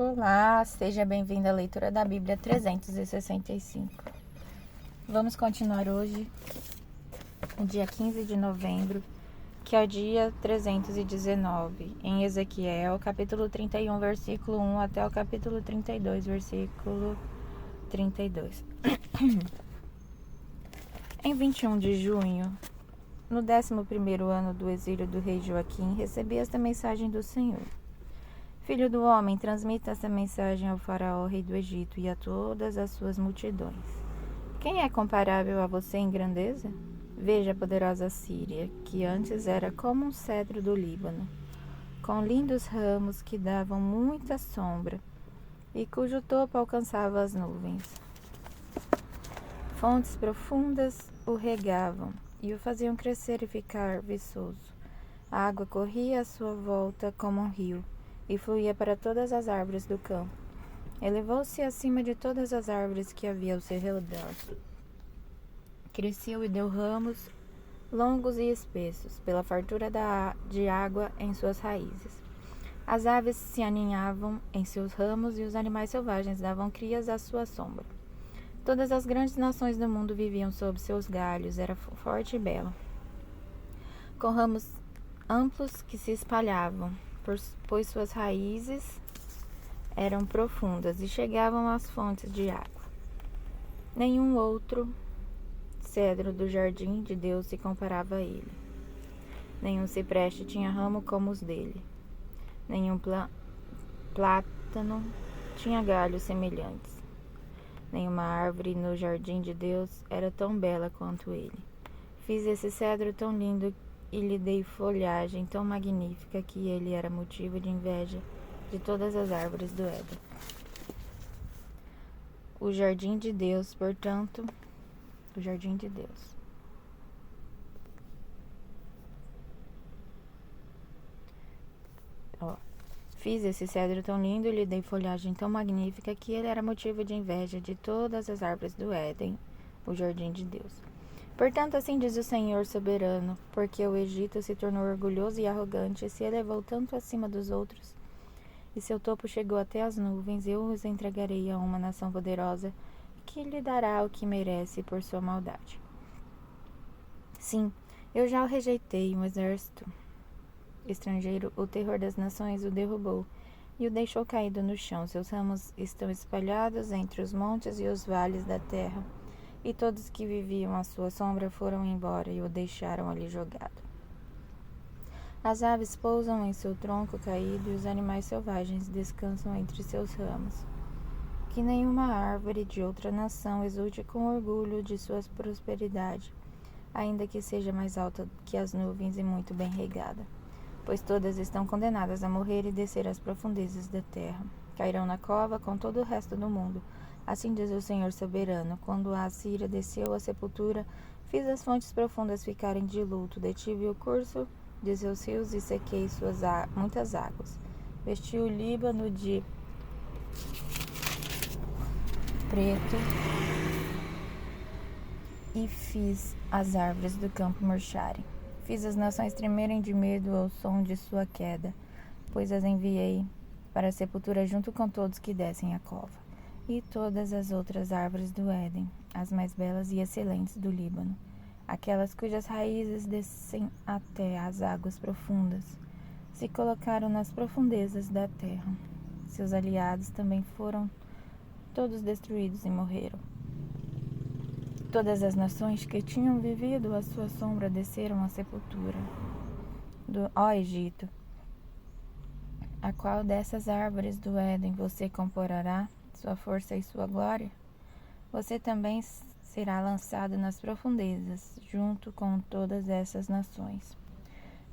Olá, seja bem-vindo à leitura da Bíblia 365. Vamos continuar hoje, no dia 15 de novembro, que é o dia 319, em Ezequiel, capítulo 31, versículo 1 até o capítulo 32, versículo 32. Em 21 de junho, no 11º ano do exílio do rei Joaquim, recebi esta mensagem do Senhor. Filho do homem, transmita esta mensagem ao faraó, rei do Egito, e a todas as suas multidões. Quem é comparável a você em grandeza? Veja a poderosa Síria, que antes era como um cedro do Líbano, com lindos ramos que davam muita sombra e cujo topo alcançava as nuvens. Fontes profundas o regavam e o faziam crescer e ficar viçoso. A água corria à sua volta como um rio e fluía para todas as árvores do campo. Elevou-se acima de todas as árvores que havia ao seu redor. Cresceu e deu ramos longos e espessos, pela fartura de água em suas raízes. As aves se aninhavam em seus ramos e os animais selvagens davam crias à sua sombra. Todas as grandes nações do mundo viviam sob seus galhos, era forte e bela, com ramos amplos que se espalhavam, pois suas raízes eram profundas e chegavam às fontes de água. Nenhum outro cedro do jardim de Deus se comparava a ele. Nenhum cipreste tinha ramo como os dele. Nenhum plátano tinha galhos semelhantes. Nenhuma árvore no jardim de Deus era tão bela quanto ele. Fiz esse cedro tão lindo e lhe dei folhagem tão magnífica que ele era motivo de inveja de todas as árvores do Éden. O jardim de Deus, portanto, o jardim de Deus. Fiz esse cedro tão lindo e lhe dei folhagem tão magnífica que ele era motivo de inveja de todas as árvores do Éden, o jardim de Deus. Portanto, assim diz o Senhor soberano, porque o Egito se tornou orgulhoso e arrogante e se elevou tanto acima dos outros, e seu topo chegou até as nuvens, eu os entregarei a uma nação poderosa, que lhe dará o que merece por sua maldade. Sim, eu já o rejeitei, um exército estrangeiro, o terror das nações o derrubou e o deixou caído no chão. Seus ramos estão espalhados entre os montes e os vales da terra, e todos que viviam à sua sombra foram embora e o deixaram ali jogado. As aves pousam em seu tronco caído e os animais selvagens descansam entre seus ramos. Que nenhuma árvore de outra nação exulte com orgulho de sua prosperidade, ainda que seja mais alta que as nuvens e muito bem regada, pois todas estão condenadas a morrer e descer às profundezas da terra. Cairão na cova com todo o resto do mundo. Assim diz o Senhor soberano: quando a Assíria desceu à sepultura, fiz as fontes profundas ficarem de luto, detive o curso de seus rios e sequei suas muitas águas. Vesti o Líbano de preto e fiz as árvores do campo murcharem. Fiz as nações tremerem de medo ao som de sua queda, pois as enviei para a sepultura junto com todos que descem a cova, e todas as outras árvores do Éden, as mais belas e excelentes do Líbano, aquelas cujas raízes descem até as águas profundas, se colocaram nas profundezas da terra. Seus aliados também foram todos destruídos e morreram. Todas as nações que tinham vivido à sua sombra desceram à sepultura. Ó Egito, a qual dessas árvores do Éden você comporará sua força e sua glória? Você também será lançado nas profundezas, junto com todas essas nações.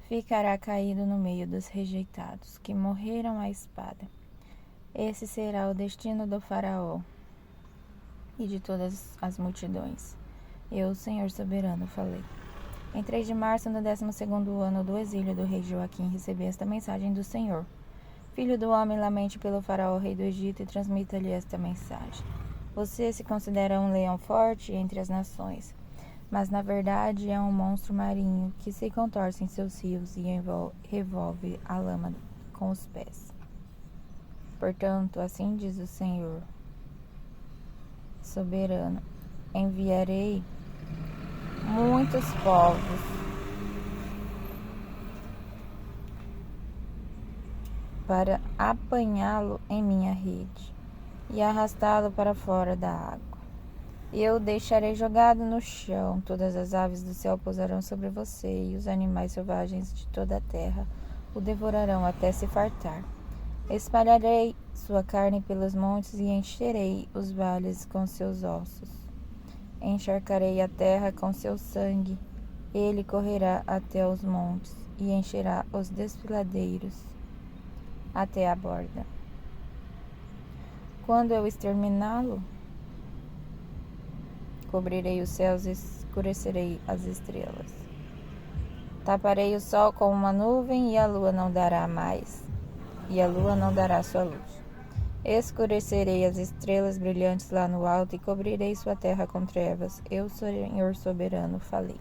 Ficará caído no meio dos rejeitados, que morreram à espada. Esse será o destino do faraó e de todas as multidões. Eu, o Senhor soberano, falei. Em 3 de março, no 12º ano do exílio do rei Joaquim, recebi esta mensagem do Senhor. Filho do homem, lamente pelo faraó, rei do Egito, e transmita-lhe esta mensagem. Você se considera um leão forte entre as nações, mas na verdade é um monstro marinho que se contorce em seus rios e revolve a lama com os pés. Portanto, assim diz o Senhor soberano: enviarei muitos povos para apanhá-lo em minha rede e arrastá-lo para fora da água. E eu o deixarei jogado no chão. Todas as aves do céu pousarão sobre você, e os animais selvagens de toda a terra o devorarão até se fartar. Espalharei sua carne pelos montes e encherei os vales com seus ossos. Encharcarei a terra com seu sangue. Ele correrá até os montes e encherá os desfiladeiros até a borda. Quando eu exterminá-lo, cobrirei os céus e escurecerei as estrelas. Taparei o sol com uma nuvem e a lua não dará sua luz. Escurecerei as estrelas brilhantes lá no alto e cobrirei sua terra com trevas. Eu, Senhor soberano, falei.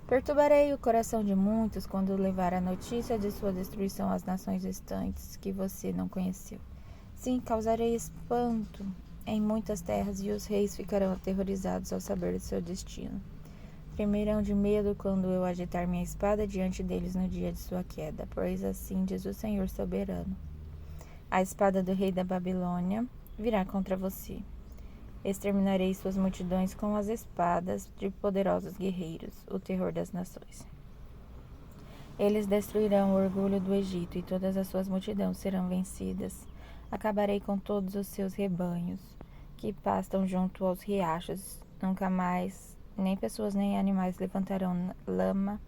Perturbarei o coração de muitos quando levar a notícia de sua destruição às nações distantes que você não conheceu. Sim, causarei espanto em muitas terras, e os reis ficarão aterrorizados ao saber de seu destino. Tremerão de medo quando eu agitar minha espada diante deles no dia de sua queda, pois assim diz o Senhor soberano: a espada do rei da Babilônia virá contra você. Exterminarei suas multidões com as espadas de poderosos guerreiros, o terror das nações. Eles destruirão o orgulho do Egito, e todas as suas multidões serão vencidas. Acabarei com todos os seus rebanhos, que pastam junto aos riachos. Nunca mais, nem pessoas nem animais levantarão lama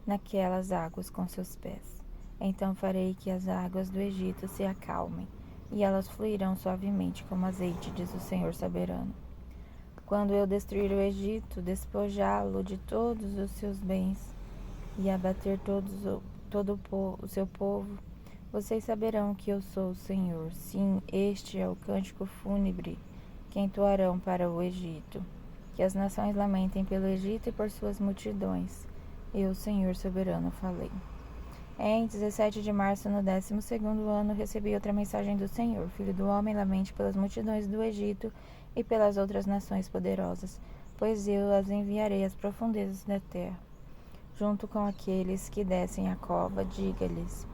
naquelas águas com seus pés. Então farei que as águas do Egito se acalmem, e elas fluirão suavemente como azeite, diz o Senhor soberano. Quando eu destruir o Egito, despojá-lo de todos os seus bens e abater todo o seu povo, vocês saberão que eu sou o Senhor. Sim, este é o cântico fúnebre que entoarão para o Egito. Que as nações lamentem pelo Egito e por suas multidões. Eu, Senhor soberano, falei. Em 17 de março, no 12º ano, recebi outra mensagem do Senhor. Filho do homem, lamente pelas multidões do Egito e pelas outras nações poderosas, pois eu as enviarei às profundezas da terra. Junto com aqueles que descem a cova, diga-lhes: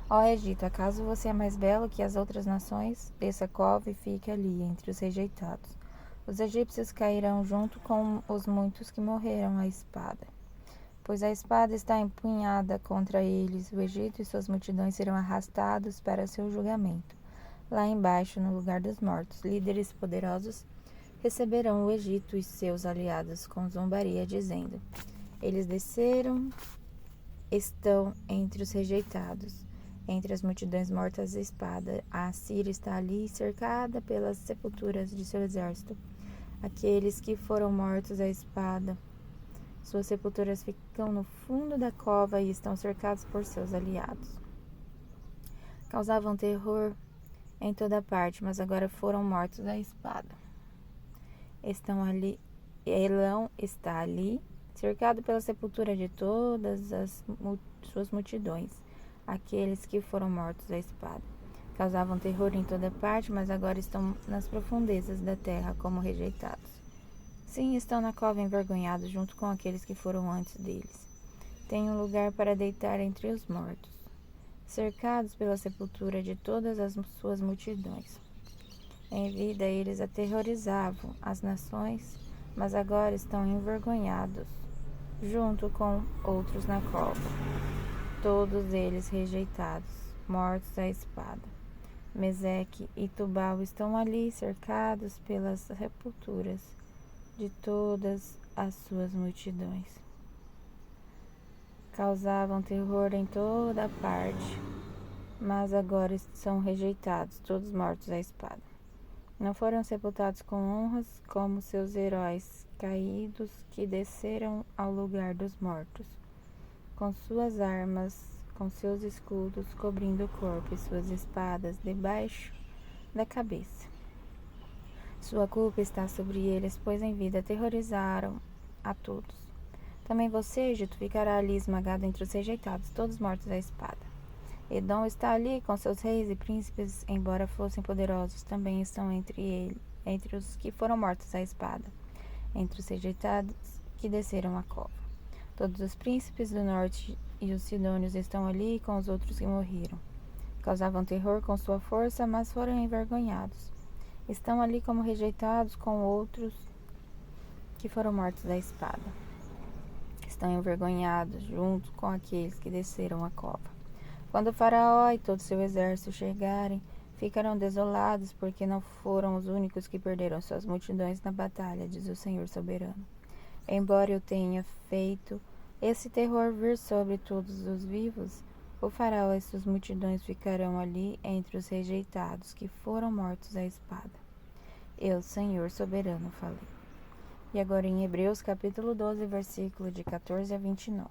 ó Egito, acaso você é mais belo que as outras nações? Desça a cova e fique ali, entre os rejeitados. Os egípcios cairão junto com os muitos que morreram à espada. Pois a espada está empunhada contra eles. O Egito e suas multidões serão arrastados para seu julgamento. Lá embaixo, no lugar dos mortos, líderes poderosos receberão o Egito e seus aliados com zombaria, dizendo: eles desceram, estão entre os rejeitados, entre as multidões mortas à espada. A Assíria está ali, cercada pelas sepulturas de seu exército. Aqueles que foram mortos à espada, suas sepulturas ficam no fundo da cova e estão cercados por seus aliados. Causavam terror em toda parte, mas agora foram mortos à espada. Elão está ali, cercado pela sepultura de todas as suas multidões, aqueles que foram mortos à espada. Causavam terror em toda parte, mas agora estão nas profundezas da terra como rejeitados. Sim, estão na cova envergonhados, junto com aqueles que foram antes deles. Têm um lugar para deitar entre os mortos, cercados pela sepultura de todas as suas multidões. Em vida eles aterrorizavam as nações, mas agora estão envergonhados, junto com outros na cova, todos eles rejeitados, mortos à espada. Meseque e Tubal estão ali, cercados pelas sepulturas de todas as suas multidões. Causavam terror em toda a parte, mas agora são rejeitados, todos mortos à espada. Não foram sepultados com honras como seus heróis caídos que desceram ao lugar dos mortos, com suas armas, com seus escudos cobrindo o corpo e suas espadas debaixo da cabeça. Sua culpa está sobre eles, pois em vida aterrorizaram a todos. Também você, Egito, ficará ali esmagado entre os rejeitados, todos mortos à espada. Edom está ali com seus reis e príncipes, embora fossem poderosos, também estão entre os que foram mortos à espada, entre os rejeitados que desceram a cova. Todos os príncipes do norte e os sidônios estão ali com os outros que morreram. Causavam terror com sua força, mas foram envergonhados. Estão ali como rejeitados com outros que foram mortos à espada. Estão envergonhados junto com aqueles que desceram a cova. Quando o faraó e todo seu exército chegarem, ficarão desolados, porque não foram os únicos que perderam suas multidões na batalha, diz o Senhor soberano. Embora eu tenha feito esse terror vir sobre todos os vivos, o faraó e suas multidões ficarão ali entre os rejeitados que foram mortos à espada. Eu, Senhor soberano, falei. E agora em Hebreus capítulo 12, versículo de 14 a 29.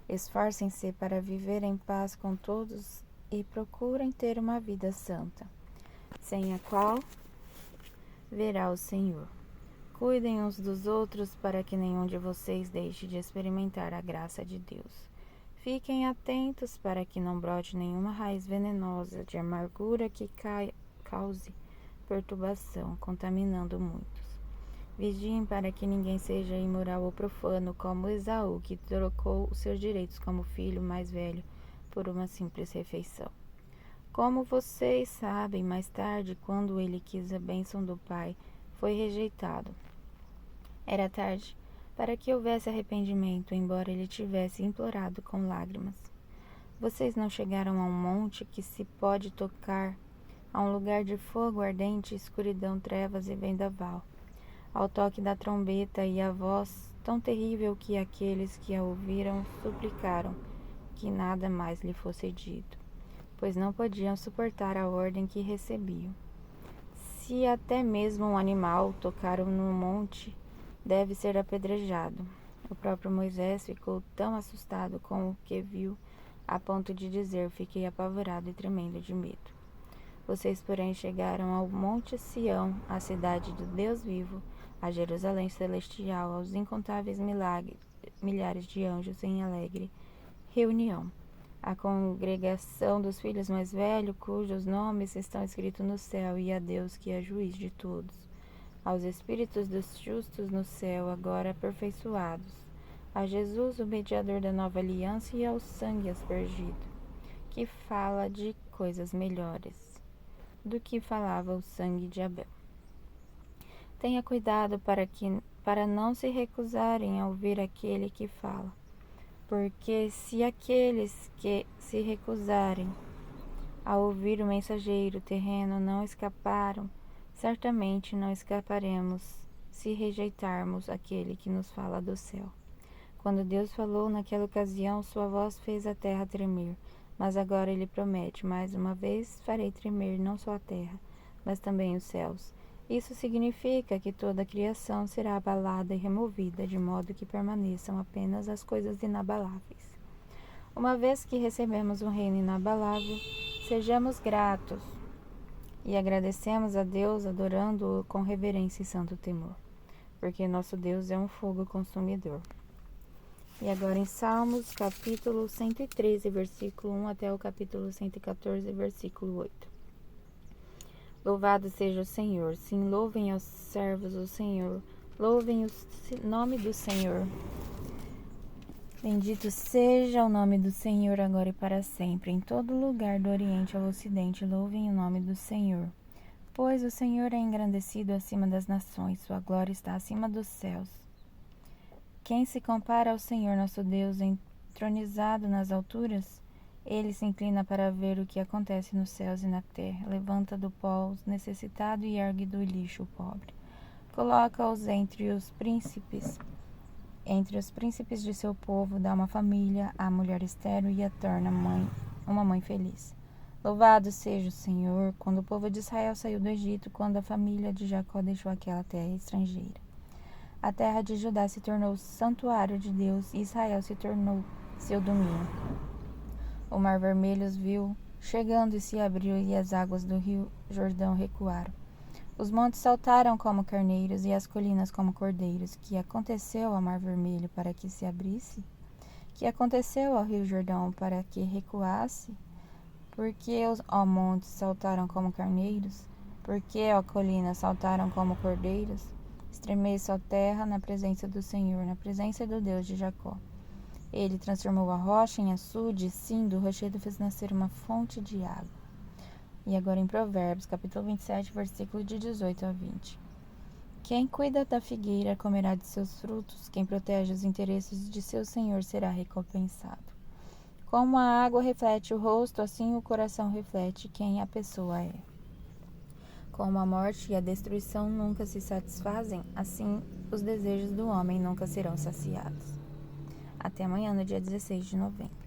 Esforcem-se para viver em paz com todos e procurem ter uma vida santa, sem a qual verá o Senhor. Cuidem uns dos outros para que nenhum de vocês deixe de experimentar a graça de Deus. Fiquem atentos para que não brote nenhuma raiz venenosa de amargura que cause perturbação, contaminando muitos. Vigiem para que ninguém seja imoral ou profano como Esaú, que trocou os seus direitos como filho mais velho por uma simples refeição. Como vocês sabem, mais tarde, quando ele quis a bênção do pai, foi rejeitado. Era tarde para que houvesse arrependimento, embora ele tivesse implorado com lágrimas. Vocês não chegaram a um monte que se pode tocar, a um lugar de fogo ardente, escuridão, trevas e vendaval, ao toque da trombeta e a voz tão terrível que aqueles que a ouviram suplicaram que nada mais lhe fosse dito, pois não podiam suportar a ordem que recebiam. Se até mesmo um animal tocar no monte, deve ser apedrejado. O próprio Moisés ficou tão assustado com o que viu, a ponto de dizer: fiquei apavorado e tremendo de medo. Vocês, porém, chegaram ao Monte Sião, à cidade do Deus vivo, a Jerusalém celestial, aos incontáveis milhares de anjos em alegre reunião, a congregação dos filhos mais velhos, cujos nomes estão escritos no céu, e a Deus que é juiz de todos, aos espíritos dos justos no céu, agora aperfeiçoados, a Jesus, o mediador da nova aliança, e ao sangue aspergido, que fala de coisas melhores do que falava o sangue de Abel. Tenha cuidado para não se recusarem a ouvir aquele que fala, porque se aqueles que se recusarem a ouvir o mensageiro terreno não escaparam, certamente não escaparemos se rejeitarmos aquele que nos fala do céu. Quando Deus falou naquela ocasião, sua voz fez a terra tremer, mas agora ele promete: mais uma vez farei tremer não só a terra, mas também os céus. Isso significa que toda a criação será abalada e removida, de modo que permaneçam apenas as coisas inabaláveis. Uma vez que recebemos um reino inabalável, sejamos gratos e agradecemos a Deus, adorando-o com reverência e santo temor, porque nosso Deus é um fogo consumidor. E agora em Salmos, capítulo 113, versículo 1 até o capítulo 114, versículo 8. Louvado seja o Senhor, sim, louvem os servos do Senhor, louvem o nome do Senhor. Bendito seja o nome do Senhor, agora e para sempre. Em todo lugar, do Oriente ao Ocidente, louvem o nome do Senhor. Pois o Senhor é engrandecido acima das nações, sua glória está acima dos céus. Quem se compara ao Senhor nosso Deus, entronizado nas alturas? Ele se inclina para ver o que acontece nos céus e na terra. Levanta do pó os necessitados e ergue do lixo o pobre. Coloca-os entre os príncipes de seu povo, dá uma família à mulher estéril e a torna uma mãe feliz. Louvado seja o Senhor, quando o povo de Israel saiu do Egito, quando a família de Jacó deixou aquela terra estrangeira. A terra de Judá se tornou o santuário de Deus e Israel se tornou seu domínio. O mar vermelho os viu chegando e se abriu, e as águas do rio Jordão recuaram. Os montes saltaram como carneiros e as colinas como cordeiros. Que aconteceu ao mar vermelho para que se abrisse? Que aconteceu ao rio Jordão para que recuasse? Por que, ó montes, saltaram como carneiros? Por que, ó colinas, saltaram como cordeiros? Estremeça, ó terra, na presença do Senhor, na presença do Deus de Jacó. Ele transformou a rocha em açude, sim, do rochedo fez nascer uma fonte de água. E agora em Provérbios, capítulo 27, versículo de 18 a 20. Quem cuida da figueira comerá de seus frutos, quem protege os interesses de seu senhor será recompensado. Como a água reflete o rosto, assim o coração reflete quem a pessoa é. Como a morte e a destruição nunca se satisfazem, assim os desejos do homem nunca serão saciados. Até amanhã, no dia 16 de novembro.